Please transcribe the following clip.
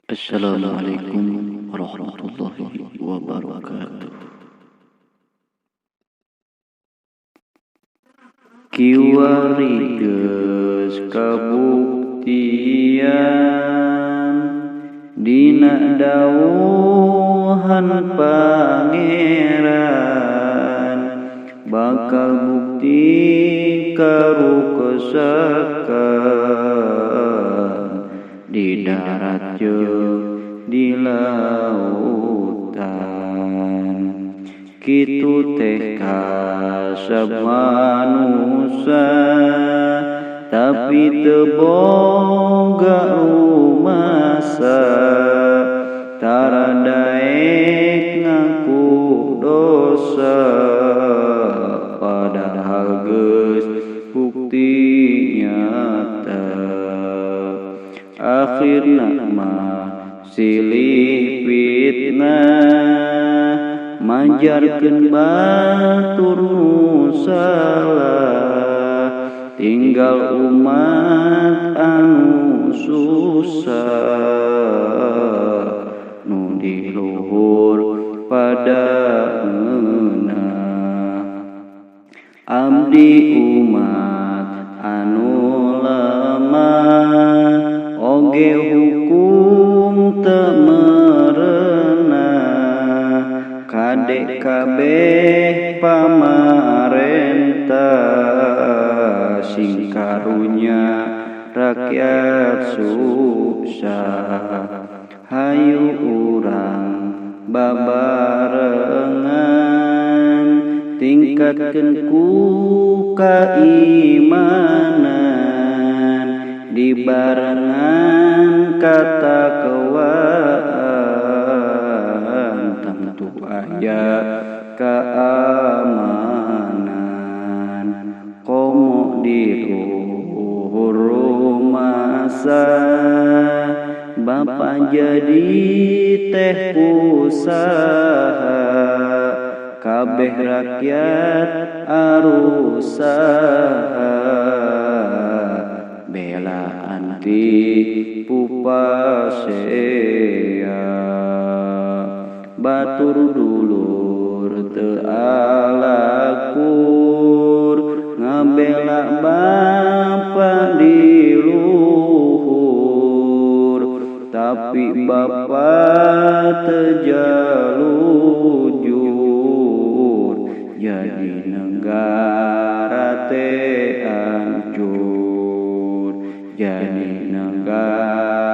Assalamualaikum warahmatullahi wabarakatuh. Kiwari geus kabuktian dina dawuhan Pangeran, bakal bukti karukesakan di darat jeung di lautan. Kitu teh kasab manusia, tapi teu boga rumasa, tara daek ngaku dosa, padahal geus bukti nyata. Akhirna mah silih fitnah, manjarkeun batur nu salah, tinggal umat anu susah, nu di luhur pada ngeunah. Abdi umat anu lemah, oge hukum teu merenah, kade kabeh pamarentah, sing karunya rakyat susah. Hayu urang babarengan, tingkatkeun ku kaimanan, dibarengan katakwaan, tentu aya keamanan. Komo di luhur rumasa, Bapa jadi teh usaha, kabeh rakyat arusaha, bela anti pupasea. Batur dulur teu alakur, ngabela bapa di luhur, tapi bapa teu jalujur, jadi negara teh hancur, jadi negara